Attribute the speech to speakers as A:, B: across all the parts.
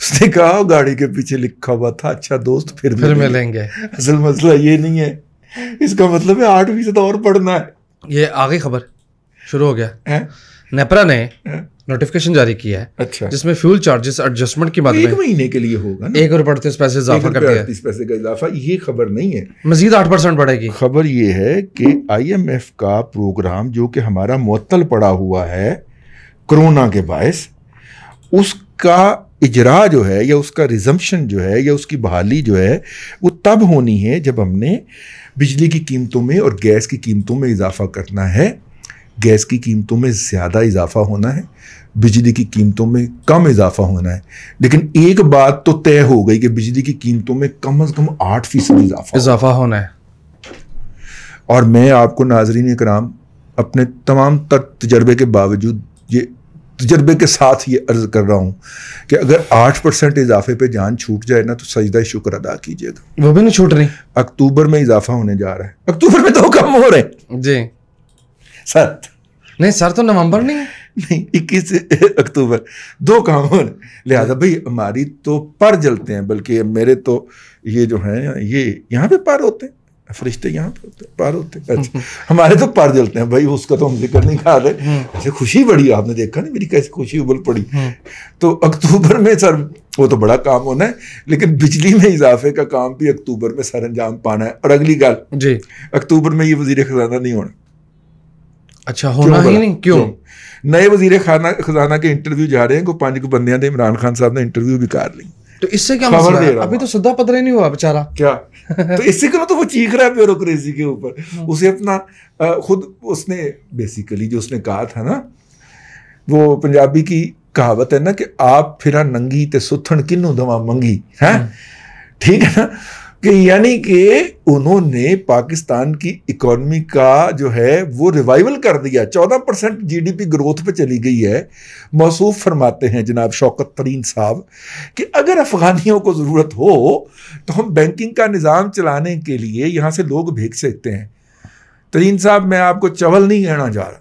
A: اس نے کہا گاڑی کے پیچھے لکھا ہوا تھا اچھا دوست پھر
B: ملیں گے.
A: اصل مسئلہ یہ نہیں ہے, اس کا مطلب ہے 8% اور پڑھنا ہے.
B: یہ آگے خبر شروع ہو گیا. نیپرا نے نوٹیفکیشن جاری کیا ہے
A: اچھا
B: جس میں فیول چارجز ایڈجسٹمنٹ کی بات میں
A: 1 مہینے کے لیے ہوگا نا,
B: 1.38 پیسے اضافہ کر دیا.
A: 1.38 پیسے کا اضافہ. یہ خبر نہیں ہے,
B: مزید 8% بڑھے گی.
A: خبر یہ ہے کہ IMF کا پروگرام جو کہ ہمارا معطل پڑا ہوا ہے کرونا کے باعث, اس کا اجرا جو ہے یا اس کا ریزمپشن جو ہے یا اس کی بحالی جو ہے وہ تب ہونی ہے جب ہم نے بجلی کی قیمتوں میں اور گیس کی قیمتوں میں اضافہ کرنا ہے. گیس کی قیمتوں میں زیادہ اضافہ ہونا ہے, بجلی کی قیمتوں میں کم اضافہ ہونا ہے. لیکن ایک بات تو طے ہو گئی کہ بجلی کی قیمتوں میں کم از کم 8% اضافہ
B: ہونا ہے.
A: اور میں آپ کو ناظرین کرام اپنے تمام تر تجربے کے باوجود یہ تجربے کے ساتھ یہ عرض کر رہا ہوں کہ اگر 8% اضافے پہ جان چھوٹ جائے نا تو سجدہ شکر ادا کیجیے گا.
B: وہ بھی نہیں چھوٹ رہی.
A: اکتوبر میں اضافہ ہونے جا رہا ہے. اکتوبر میں 2 کم ہو رہے ہیں
B: جی
A: سر.
B: نہیں سر تو نومبر نہیں,
A: 21 اکتوبر 2 کام ہو رہے. لہٰذا بھائی ہماری تو پر جلتے ہیں, بلکہ میرے تو یہ جو ہیں یہ یہاں پہ پر ہوتے ہیں, فرشتے یہاں پہ ہوتے ہیں, پر ہوتے ہیں. اچھا ہمارے تو پر جلتے ہیں بھائی, اس کا تو ہم ذکر نہیں کر رہے. ایسے خوشی بڑی, آپ نے دیکھا نا میری کیسی خوشی ابل پڑی. تو اکتوبر میں سر وہ تو بڑا کام ہونا ہے, لیکن بجلی میں اضافے کا کام بھی اکتوبر میں سر انجام پانا ہے. اور اگلی گل
B: جی
A: اکتوبر میں یہ وزیر خزانہ نہیں ہونا.
B: اچھا ہونا ہی نہیں, کیوں؟
A: نئے وزیر خزانہ کے انٹرویو جا رہے ہیں, کو 5 بندیاں دے عمران خان صاحب نے انٹرویو بھی کر لی.
B: تو اس سے کیا مسئلہ ہے؟ ابھی تو سدا پتہ نہیں ہوا بیچارہ.
A: کیا تو اس سے کیوں تو وہ چیخ رہا ہے بیوروکریسی کے اوپر. اسے اپنا خود اس نے بیسیکلی جو اس نے کہا تھا نا, وہ پنجابی کی کہاوت ہے نا کہ آپ پھرا ننگی تے ستھن کنوں دوا منگی ہے, ٹھیک ہے نا, کہ یعنی کہ انہوں نے پاکستان کی اکانومی کا جو ہے وہ ریوائول کر دیا. 14% GDP گروتھ پہ چلی گئی ہے. موصوف فرماتے ہیں جناب شوکت ترین صاحب کہ اگر افغانیوں کو ضرورت ہو تو ہم بینکنگ کا نظام چلانے کے لیے یہاں سے لوگ بھیج سکتے ہیں. ترین صاحب میں آپ کو چول نہیں کہنا چاہ رہا,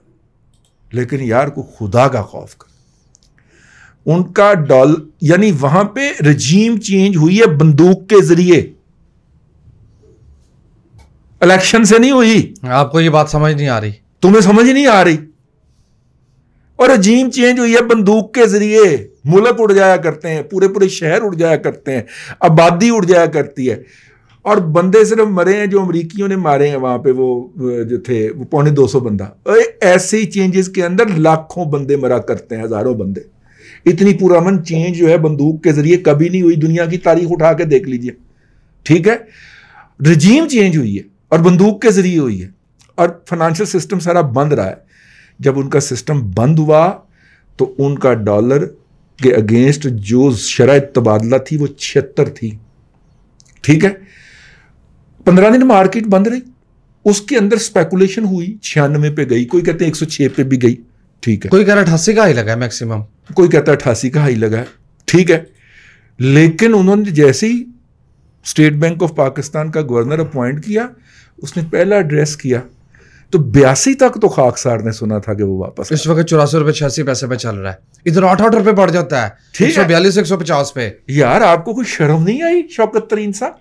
A: لیکن یار کو خدا کا خوف کر. ان کا یعنی وہاں پہ رجیم چینج ہوئی ہے بندوق کے ذریعے, الیکشن سے نہیں ہوئی.
B: آپ کو یہ بات سمجھ نہیں آ رہی,
A: تمہیں سمجھ نہیں آ رہی. اور رجیم چینج ہوئی ہے بندوق کے ذریعے. ملک اڑ جایا کرتے ہیں, پورے شہر اڑ جایا کرتے ہیں, آبادی اڑ جایا کرتی ہے. اور بندے صرف مرے ہیں جو امریکیوں نے مارے ہیں وہاں پہ, وہ جو تھے وہ 250 بندہ. ایسے چینجز کے اندر لاکھوں بندے مرا کرتے ہیں, ہزاروں بندے. اتنی پرامن چینج جو ہے بندوق کے ذریعے کبھی نہیں ہوئی. دنیا کی تاریخ اٹھا کے دیکھ لیجئے, ٹھیک ہے. رجیم چینج ہوئی ہے اور بندوق کے ذریعے ہوئی ہے. اور فائنانشل سسٹم سارا بند رہا ہے. جب ان کا سسٹم بند ہوا تو ان کا ڈالر کے اگینسٹ جو شرائط تبادلہ تھی وہ 76 تھی, ٹھیک ہے. 15 دن مارکیٹ بند رہی, اس کے اندر سپیکولیشن ہوئی, 96 پہ گئی, کوئی کہتے ہیں 106 پہ بھی گئی, ٹھیک ہے.
B: کوئی کہہ رہا 88 کا ہائی لگا ہے میکسیمم,
A: کوئی کہتا ہے 88 کا ہائی لگا ہے, ٹھیک ہے. لیکن انہوں نے جیسے ہی اسٹیٹ بینک آف پاکستان کا گورنر اپوائنٹ کیا, اس نے پہلا ایڈریس کیا تو 82 تک تو خاکسار نے سنا تھا کہ وہ واپس.
B: اس وقت 84 روپے 86 پیسے پہ چل رہا ہے, ادھر 8 روپے بڑھ جاتا ہے, 142 150 پہ.
A: یار آپ کو کوئی شرم نہیں آئی شوکت ترین صاحب؟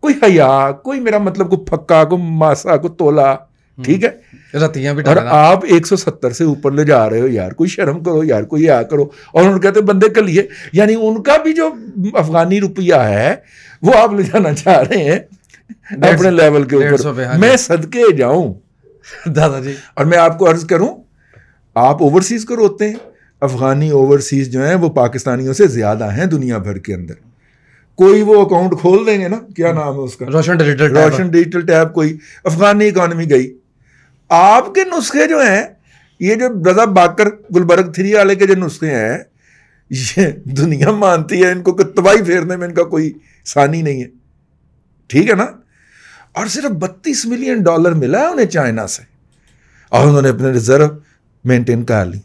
A: کوئی حیا, کوئی میرا مطلب کو پھکا, کو ماسا, کو تولا, ٹھیک ہے.
B: رتیاں بھی
A: اور آپ 170 سے اوپر لے جا رہے ہو. یار کوئی شرم کرو یار, کوئی حیا کرو. اور ان کہتے بندے کر لیے, یعنی ان کا بھی جو افغانی روپیہ ہے وہ آپ لے جانا چاہ رہے ہیں اپنے لیول کے اوپر. میں صدقے جاؤں
B: دادا جی, اور
A: میں آپ کو عرض کروں, آپ اوورسیز کو روتے ہیں, افغانی اوورسیز جو ہیں وہ پاکستانیوں سے زیادہ ہیں دنیا بھر کے اندر. کوئی وہ اکاؤنٹ کھول دیں گے نا, کیا نام ہے اس کا,
B: روشن
A: ڈیجیٹل ٹیب, کوئی افغانی اکانومی گئی. آپ کے نسخے جو ہیں, یہ جو رضا باکر گلبرگ 3 والے کے جو نسخے ہیں, یہ دنیا مانتی ہے ان کو کہ تباہی پھیرنے میں ان کا کوئی ثانی نہیں ہے, ٹھیک ہے نا. اور صرف $32 ملین ملا ہے انہیں چائنا سے, اور انہوں نے اپنے ریزرو مینٹین کر لی.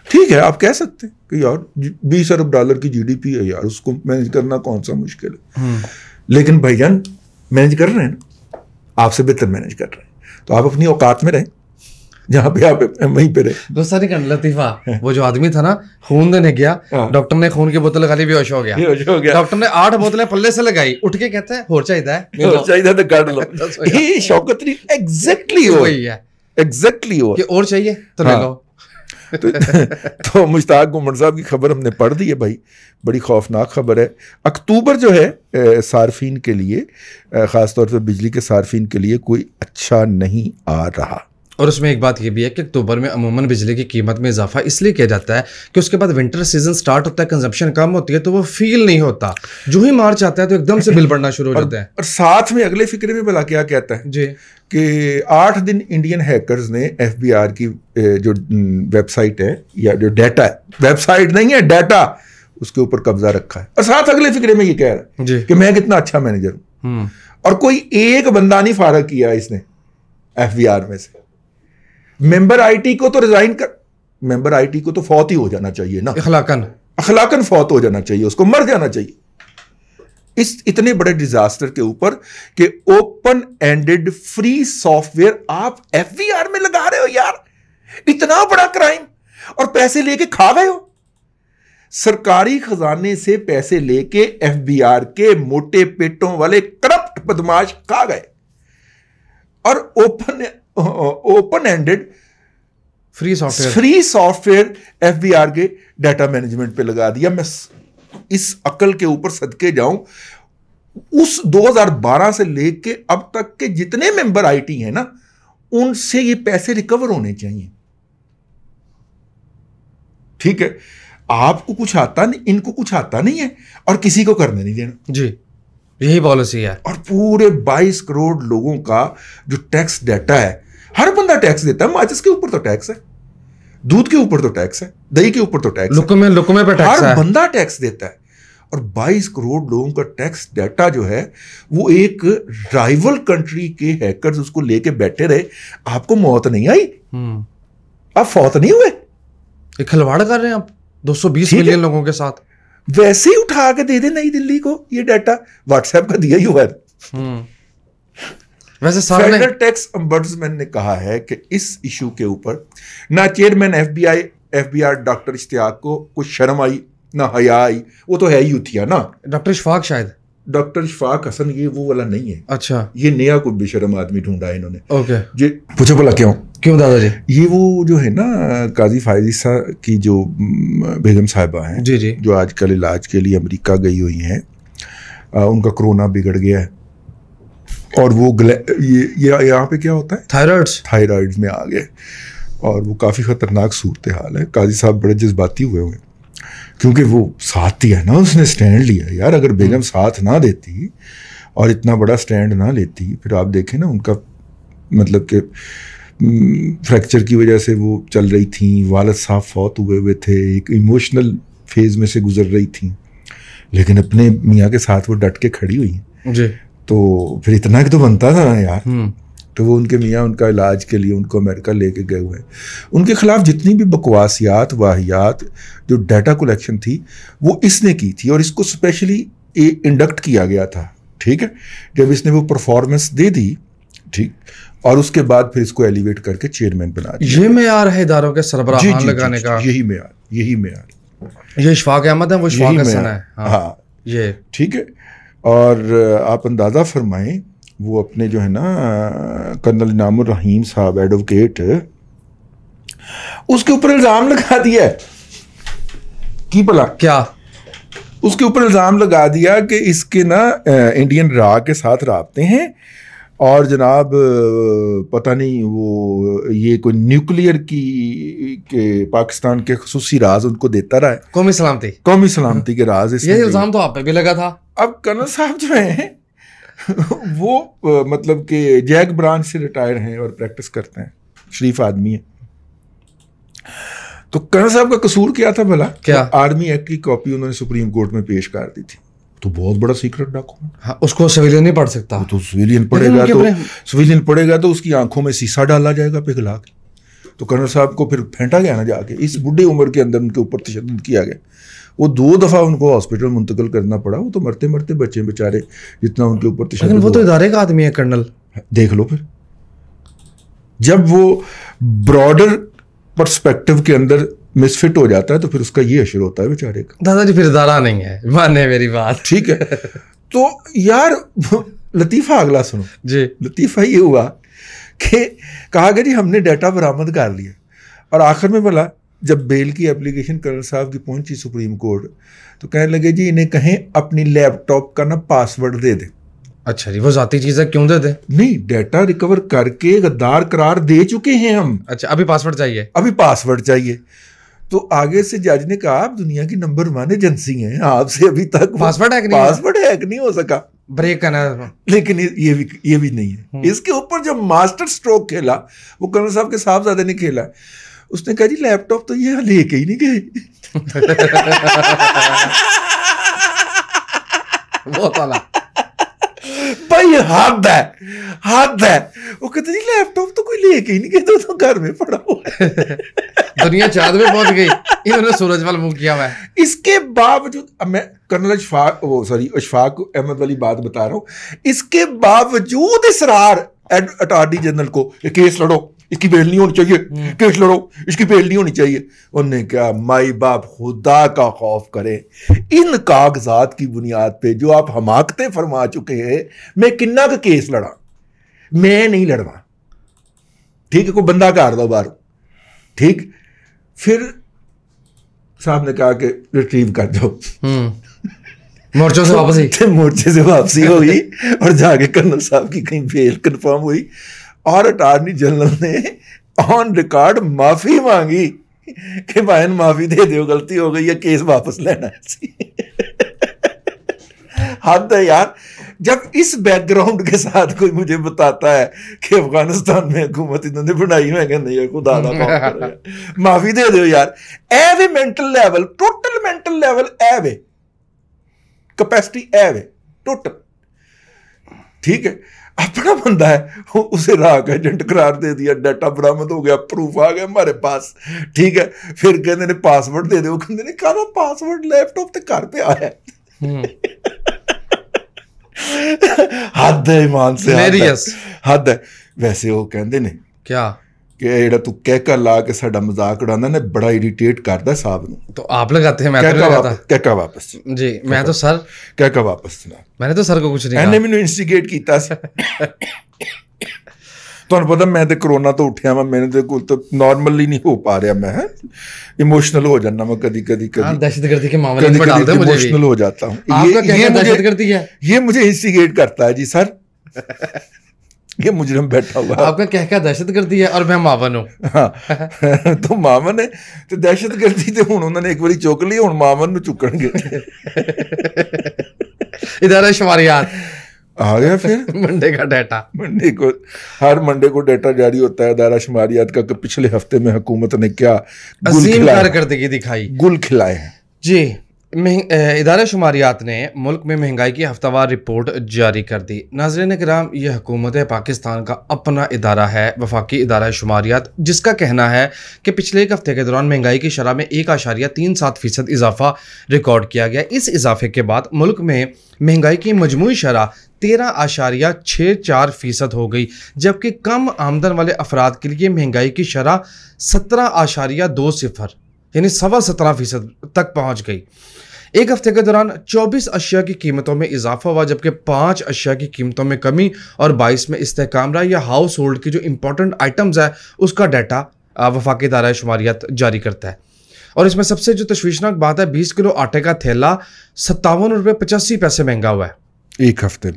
A: ٹھیک ہے, آپ کہہ سکتے ہیں کہ یار $20 ارب کی GDP ہے یار, اس کو مینج کرنا کون سا مشکل ہے. لیکن بھائی جان مینج کر رہے ہیں نا, آپ سے بہتر مینج کر رہے ہیں, تو آپ اپنی اوقات میں رہیں. جہاں پہ آپ وہیں پہ رہے.
B: غصہ نہیں کرنا لطیفہ. وہ جو آدمی تھا نا خون دینے گیا, ڈاکٹر نے خون کی بوتل لگا لی, بے ہوش ہو گیا. ڈاکٹر نے 8 بوتلیں پلے سے لگائی, اٹھ کے کہتا ہے اور چاہیے
A: تو کاٹ لو. یہ شوکت ایگزیکٹلی
B: وہی ہے,
A: ایگزیکٹلی ہو
B: کہ اور چاہیے تو لے لو.
A: تو مشتاق گھمنڈ صاحب کی خبر ہم نے پڑھ دی ہے بھائی, بڑی خوفناک خبر ہے. اکتوبر جو ہے صارفین کے لیے, خاص طور پہ بجلی کے صارفین کے لیے کوئی اچھا نہیں آ رہا.
B: اور اس میں ایک بات یہ بھی ہے کہ اکتوبر میں عموماً بجلی کی قیمت میں اضافہ اس لیے کیا جاتا ہے کہ اس کے بعد ونٹر سیزن سٹارٹ ہوتا ہے, کنزمپشن کم ہوتی ہے, تو وہ فیل نہیں ہوتا. جو ہی مارچ آتا ہے تو ایک دم سے بل بڑھنا شروع ہو جاتا ہے.
A: اور ساتھ میں اگلے فکرے میں بلا کیا کہتا ہے
B: جی
A: کہ 8 دن انڈین ہیکرز نے ایف بی آر کی جو ویب سائٹ ہے یا جو ڈیٹا ہے, ویب سائٹ نہیں ہے ڈیٹا, اس کے اوپر قبضہ رکھا ہے. اور ساتھ اگلے فکرے میں یہ کہہ رہا ہے کہ میں کتنا اچھا مینیجر ہوں. اور کوئی ایک بندہ نہیں فارغ کیا اس نے ایف بی آر میں سے. ممبر آئی ٹی کو تو ریزائن کر, ممبر آئی ٹی کو تو فوت ہی ہو جانا چاہیے نا, اخلاقاً فوت ہو جانا چاہیے, اس کو مر جانا چاہیے اس اتنے بڑے ڈیزاسٹر کے اوپر کہ open ended free software where آپ ایف بی آر میں لگا رہے ہو. یار اتنا بڑا کرائم, اور پیسے لے کے کھا گئے ہو. سرکاری خزانے سے پیسے لے کے ایف بی آر کے موٹے پیٹوں والے کرپٹ بدماش کھا گئے, اور open ended free software F B be آر کے ڈیٹا مینجمنٹ پہ لگا دیا. میں اس عقل کے اوپر صدقے جاؤں, اس 2012 سے لے کے اب تک کے جتنے ممبر آئی ٹی ہیں نا, ان سے یہ پیسے ریکور ہونے چاہیے. ٹھیک ہے, آپ کو کچھ آتا نہیں, ان کو کچھ آتا نہیں ہے, اور کسی کو کرنے نہیں دینا.
B: جی یہی پالیسی ہے.
A: اور پورے 22 کروڑ لوگوں کا جو ٹیکس ڈیٹا ہے, ہر بندہ ٹیکس دیتا ہے. ماچس کے اوپر تو ٹیکس ہے, دودھ کے اوپر تو ٹیکس ہے, دہی کے اوپر تو ٹیکس ہے,
B: لکمے پہ ٹیکس ہے,
A: ہر بندہ ٹیکس دیتا ہے. اور 22 کروڑ لوگوں کا ٹیکس ڈیٹا جو ہے وہ ایک رائیول کنٹری کے ہیکرز اس کو لے کے بیٹھے رہے. آپ کو موت نہیں آئی, آپ فوت نہیں ہوئے.
B: ایک کھلواڑ کر رہے ہیں آپ 220 ملین لوگوں کے ساتھ.
A: ویسے ہی اٹھا کے دے دے نئی دلی کو یہ ڈیٹا, واٹس ایپ کا دیا ہی ہوا ہے.
B: ویسے
A: فیڈرل ٹیکس امبڈسمین نے کہا ہے کہ اس ایشو کے اوپر نہ chairman F be R doctor Ishtiaq کو کچھ شرم آئی نہ حیا آئی. وہ تو ہے ہی تھیا نا,
B: ڈاکٹر اشفاق, شاید
A: ڈاکٹر اشفاق حسن, یہ وہ والا نہیں ہے.
B: اچھا,
A: یہ نیا کوئی بے شرم آدمی ڈھونڈا ہے انہوں نے.
B: اوکے
A: جی پوچھو بولا کیوں
B: دادا جی؟
A: یہ وہ جو ہے نا قاضی فائزہ کی جو بیگم صاحبہ ہیں,
B: جی جی,
A: جو آج کل علاج کے لیے امریکہ گئی ہوئی ہیں, ان کا کرونا بگڑ گیا ہے, اور وہ یہاں پہ کیا ہوتا ہے تھائرائڈز میں آ گئے, اور وہ کافی خطرناک صورتحال ہے. قاضی صاحب بڑے جذباتی ہوئے ہوئے کیونکہ وہ ساتھ دیا نا, اس نے سٹینڈ لیا. یار اگر بیگم ساتھ نہ دیتی اور اتنا بڑا سٹینڈ نہ لیتی, پھر آپ دیکھیں نا ان کا مطلب کہ فریکچر کی وجہ سے وہ چل رہی تھیں, والد صاحب فوت ہوئے تھے, ایک ایموشنل فیز میں سے گزر رہی تھیں, لیکن اپنے میاں کے ساتھ وہ ڈٹ کے کھڑی ہوئی ہیں.
B: جی
A: تو پھر اتنا کہ تو بنتا تھا نا یار. تو وہ ان کے میاں ان کا علاج کے لیے ان کو امریکہ لے کے گئے ہوئے ہیں. ان کے خلاف جتنی بھی بکواسیات واہیات جو ڈیٹا کلیکشن تھی وہ اس نے کی تھی, اور اس کو اسپیشلی انڈکٹ کیا گیا تھا. ٹھیک ہے, جب اس نے وہ پرفارمنس دے دی, ٹھیک, اور اس کے بعد پھر اس کو ایلیویٹ کر کے چیئرمین بنا دیا.
B: یہ معیار ہے اداروں کے سربراہان لگانے کا,
A: یہی معیار.
B: یہ اشفاق احمد ہے, وہ اشفاق حسن ہے.
A: ہاں
B: یہ
A: ٹھیک ہے. اور آپ اندازہ فرمائیں وہ اپنے جو ہے نا کرنل انعام الرحیم صاحب ایڈوکیٹ, اس کے اوپر الزام لگا دیا ہے. کی بلا
B: کیا
A: اس کے اوپر الزام لگا دیا کہ اس کے نا انڈین را کے ساتھ رابطے ہیں, اور جناب پتہ نہیں وہ یہ کوئی نیوکلیئر کی پاکستان کے خصوصی راز ان کو دیتا رہا ہے, قومی سلامتی کے راز.
B: یہ الزام تو آپ پہ بھی لگا تھا.
A: اب کرنل صاحب جو ہیں وہ مطلب کہ جیک برانچ سے ریٹائر ہیں اور پریکٹس کرتے ہیں, شریف آدمی ہیں. تو کرنل صاحب کا قصور کیا تھا بھلا؟
B: کیا
A: آرمی ایکٹ کی کاپی انہوں نے سپریم کورٹ میں پیش کر دی تھی. تو بہت بڑا سیکرٹ ڈاکومنٹ,
B: اس کو سویلین نہیں پڑھ سکتا.
A: تو سویلین پڑھے گا تو اس کی آنکھوں میں سیسا ڈالا جائے گا پگھلا کے. تو کرنل صاحب کو پھر پھینٹا گیا نا جا کے, اس بڈھے عمر کے اندر ان کے اوپر تشدد کیا گیا. وہ 2 دفعہ ان کو ہاسپٹل منتقل کرنا پڑا. وہ تو مرتے مرتے بچے بیچارے جتنا ان کے اوپر تشدد.
B: لیکن وہ تو ادارے کا آدمی ہے کرنل,
A: دیکھ لو پھر جب وہ براڈر پرسپیکٹو کے اندر مس فٹ ہو جاتا ہے تو پھر اس کا یہ اشر ہوتا ہے بیچارے کا.
B: دادا جی پھر ادارہ نہیں ہے, مانے میری بات.
A: ٹھیک ہے, تو یار لطیفہ اگلا سنو
B: جی.
A: لطیفہ یہ ہوا کہ کہا گیا جی ہم نے ڈیٹا برآمد کر لیا, اور آخر میں بولا جب بیل کی اپلیکیشن کرنل صاحب کی پہنچی سپریم کورٹ تو کہنے لگے جی انہیں کہیں اپنی لیپ ٹاپ کا نا پاسورڈ دے دیں.
B: اچھا جی, وہ ذاتی چیز ہے, کیوں دے دیں؟
A: نہیں, ڈیٹا ریکور کر کے غدار قرار دے چکے ہیں ہم.
B: اچھا, ابھی پاسورڈ چاہیے,
A: ابھی پاسورڈ چاہیے. تو آگے سے جج نے کہا آپ دنیا کی نمبر 1 ایجنسی ہیں, آپ سے ابھی تک
B: پاسورڈ
A: ہیک نہیں ہو سکا,
B: بریک کرنا.
A: لیکن یہ بھی نہیں ہے. اس کے اوپر جو ماسٹر سٹروک کھیلا وہ کرنل صاحب کے صاحبزادے نے کھیلا. اس نے کہا جی لیپ ٹاپ تو یہ لے کے ہی نہیں گئے.
B: بہت اعلیٰ
A: بھائی, حد ہے. وہ کہتے جی لیپ ٹاپ تو کوئی لے کے ہی نہیں گئے, تو گھر میں پڑا ہوا.
B: دنیا چاند میں پہنچ گئی, انہوں نے سورج مل منہ کیا ہوا ہے.
A: اس کے باوجود, اب میں کرنل اشفاق احمد والی بات بتا رہا ہوں, اس کے باوجود اصرار اٹارنی جنرل کو کیس لڑو, اس کی بیل نہیں ہونی چاہیے, کیس لڑو, اس کی بیل نہیں ہونی چاہیے. انہوں نے کہا مائی باپ خدا کا خوف کرے, ان کاغذات کی بنیاد پہ جو آپ حماقتیں فرما چکے ہیں, میں کنہ کا کیس لڑا, میں نہیں لڑوا. ٹھیک ہے, کوئی بندہ کار دو باہر. ٹھیک, پھر صاحب نے کہا کہ ریٹریو کر دو.
B: مورچوں سے واپسی,
A: مورچے سے واپسی ہوئی اور جا کے کرنل صاحب کی کہیں بیل کنفرم ہوئی, اور اٹارنی جنرل نے آن ریکارڈ معافی مانگی کہ بھائی معافی دے دیو, غلطی ہو گئی ہے, کیس واپس لینا ہے. حد ہے یار. جب اس بیک گراؤنڈ کے ساتھ کوئی مجھے بتاتا ہے کہ افغانستان میں حکومت انہوں نے بنائی, میں کہ نہیں خدا دا معافی دے دیو یار. ایوے mental level, total mental level ایوے, کیپیسٹی ایوے ٹوٹل. ٹھیک ہے, اپنا بندہ ہے, اسے راک ایجنٹ قرار دے دیا, ڈیٹا برآمد ہو گیا, پروف آ گیا ہمارے پاس. ٹھیک ہے, پھر کہتے نے پاسورڈ دے دے, وہ کہتے نے کہا پاسورڈ لیپ ٹاپ تے گھر پہ آیا. حد ہے ایمان سے, حد ہے. ویسے وہ کہندے نے
B: کیا
A: کہ جڑا تو کہکا لا کے ساڈا مذاق اڑانا نے بڑا اریٹیٹ کردا صاحب نو.
B: تو آپ لگاتے ہیں, میں تو لگاتا.
A: کہکا واپس
B: جی, میں تو سر
A: کہکا واپس سنا,
B: میں نے تو سر کو کچھ نہیں
A: کہا, میں نے مینوں انسٹیگیٹ کیتا سی. تمہیں پتا میں تو کرونا تو اٹھیا وا, میرے تو کوئی تو نارملی نہیں ہو پا رہا, میں ایموشنل ہو جانا میں کبھی
B: دہشت گردی کے معاملے میں ڈالتے ہیں,
A: ایموشنل ہو جاتا ہوں.
B: دہشت گردی ہے,
A: یہ مجھے انسٹیگیٹ کرتا ہے جی سر, یہ مجرم بیٹھا ہوا.
B: آپ کا کہہ دہشت گردی ہے اور میں معاون ہوں.
A: ہاں, تو معاون ہے تو دہشت گردی تو ہوں انہوں نے ایک باری چک لی, ہوں معاون نو چکن گے.
B: ادارہ شماریات
A: آ گیا پھر
B: منڈے کا ڈیٹا,
A: منڈے کو ہر منڈے کو ڈیٹا جاری ہوتا ہے ادارہ شماریات کا کہ پچھلے ہفتے میں حکومت نے کیا
B: عظیم کارکردگی دکھائی,
A: گل کھلائے ہیں.
B: جی, ادارہ شماریات نے ملک میں مہنگائی کی ہفتہ وار رپورٹ جاری کر دی. ناظرین کرام, یہ حکومت پاکستان کا اپنا ادارہ ہے, وفاقی ادارہ شماریات, جس کا کہنا ہے کہ پچھلے ایک ہفتے کے دوران مہنگائی کی شرح میں 1.37% اضافہ ریکارڈ کیا گیا. اس اضافے کے بعد ملک میں مہنگائی کی مجموعی شرح 13.64% ہو گئی, جبکہ کم آمدن والے افراد کے لیے مہنگائی کی شرح 17.20 یعنی 17.25% تک پہنچ گئی. ایک ہفتے کے دوران 24 اشیاء کی قیمتوں میں اضافہ ہوا, جبکہ 5 اشیاء کی قیمتوں میں کمی اور 22 میں استحکام رہا. یا ہاؤس ہولڈ کی جو امپورٹنٹ آئٹمز ہے اس کا ڈیٹا وفاقی ادارہ شماریات جاری کرتا ہے. اور اس میں سب سے جو تشویشناک بات ہے, 20 کلو آٹے کا تھیلا 57.85 مہنگا ہوا ہے ایک ہفتے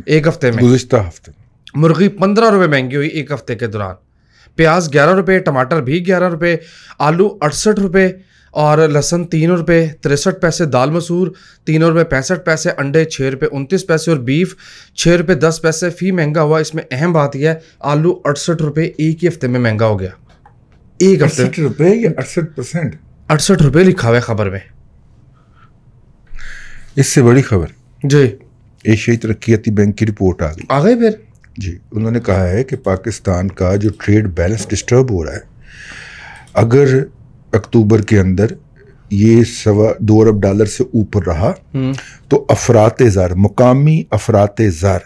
B: میں.
A: گزشتہ ہفتے
B: مرغی 15 روپے مہنگی ہوئی ایک ہفتے کے دوران. پیاز 11 روپے, ٹماٹر بھی 11 روپے, آلو 68 روپے اور لہسن 3 روپے 63 پیسے, دال مسور 3 روپے 65 پیسے, انڈے 6 روپے 29 پیسے اور بیف 6 روپے 10 پیسے فی مہنگا ہوا. اس میں اہم بات یہ ہے, آلو 68 روپے ایک ہی ہفتے میں مہنگا ہو گیا. ایک ہفتے
A: 68 روپے یا 68%,
B: 68 روپے لکھا ہوا ہے خبر میں.
A: اس سے بڑی خبر
B: جی,
A: ایشیائی ترقیاتی بینک کی رپورٹ آ
B: گئی پھر.
A: جی, انہوں نے کہا ہے کہ پاکستان کا جو ٹریڈ بیلنس ڈسٹرب ہو رہا ہے, اگر اکتوبر کے اندر یہ $2 ارب سے اوپر رہا تو افراط زر, مقامی افراط زر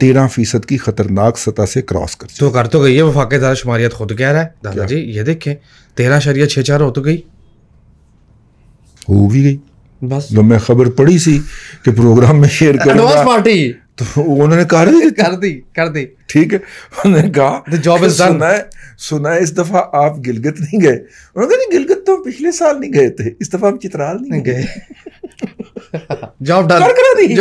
A: 13% کی خطرناک سطح سے کراس کر
B: تو کر تو گئی ہے وفاقی ادارہ شماریات خود کہہ رہا ہے دادا جی, یہ دیکھیں 13.64 ہو تو گئی,
A: ہو بھی گئی.
B: بس
A: جب میں خبر پڑھی سی کہ پروگرام میں شیئر کروں گا
B: پارٹی
A: تو انہوں نے کہا
B: کر دی
A: ٹھیک ہے, انہوں نے کہا
B: جاب از ڈن.
A: سنا ہے اس دفعہ آپ گلگت نہیں گئے. انہوں نے کہا نہیں گلگت تو پچھلے سال نہیں گئے تھے, اس دفعہ ہم چترال نہیں گئے.
B: Job done,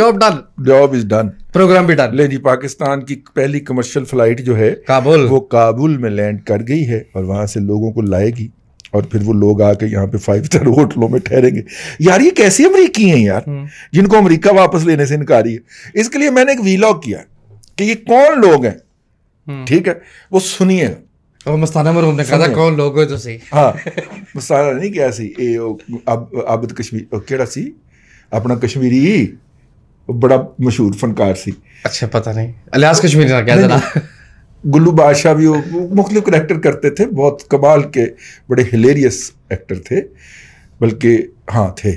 A: job is done,
B: program بھی ڈن.
A: لے جی, پاکستان کی پہلی کمرشل فلائٹ جو ہے
B: کابل,
A: وہ کابل میں لینڈ کر گئی ہے اور وہاں سے لوگوں کو لائے گی اور پھر وہ لوگ آ کے یہاں پہ 5 اسٹار ہوٹلوں میں ٹھہریں گے. یار یہ کیسے امریکی ہیں یار جن کو امریکہ واپس لینے سے انکاری ہے. اس کے لیے میں نے ایک ویلاگ کیا کہ یہ کون لوگ ہیں, ٹھیک ہے, وہ سنیے.
B: مستانہ مرحوم نے کہا تھا کون لوگ ہو تو صحیح.
A: ہاں مستانہ نہیں کیا سی, عابد کشمیر کیڑا سی اپنا کشمیری بڑا مشہور فنکار سی.
B: اچھا پتہ نہیں, الیاس کشمیری نہ کیا ذرا.
A: گلو بادشاہ بھی وہ مختلف کریکٹر کرتے تھے, بہت کمال کے بڑے ہلیریس ایکٹر تھے, بلکہ ہاں تھے.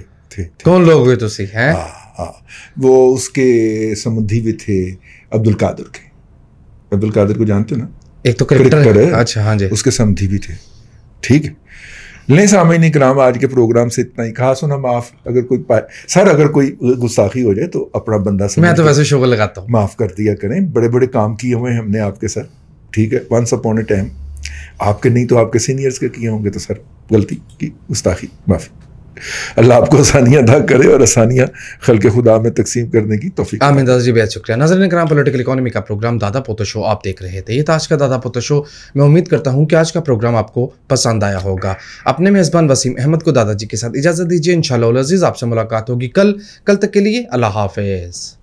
B: کون لوگ ہوئے تو صحیح ہیں.
A: ہاں وہ اس کے سمندھی بھی تھے عبد القادر کے. عبد القادر کو جانتے ہو نا,
B: ایک تو کرکٹر ہے. اچھا ہاں جی,
A: اس کے سمندھی بھی تھے. ٹھیک ہے, لیں سامعین اکرام آج کے پروگرام سے اتنا ہی. کہا سنا معاف اگر کوئی سر اگر کوئی گستاخی ہو جائے تو اپنا بندہ
B: میں تو ویسے شوگر لگاتا ہوں,
A: معاف کر دیا کریں. بڑے بڑے کام کیے ہوئے ہیں ہم نے آپ کے سر, ٹھیک ہے, ونس اپون اے ٹائم. آپ کے نہیں تو آپ کے سینئرز کے کیے ہوں گے تو سر غلطی کی, گستاخی, معافی. اللہ آپ کو آسانیاں ادا کرے اور آسانیاں خلق خدا میں تقسیم کرنے کی توفیق.
B: آمین دادا جی, بہت شکریہ. ناظرین کرام, پولیٹیکل اکانومی کا پروگرام دادا پوتو شو آپ دیکھ رہے تھے. یہ تھا آج کا دادا پوتو شو. میں امید کرتا ہوں کہ آج کا پروگرام آپ کو پسند آیا ہوگا. اپنے میزبان وسیم احمد کو دادا جی کے ساتھ اجازت دیجیے. انشاءاللہ العزیز آپ سے ملاقات ہوگی کل تک کے لیے اللہ حافظ.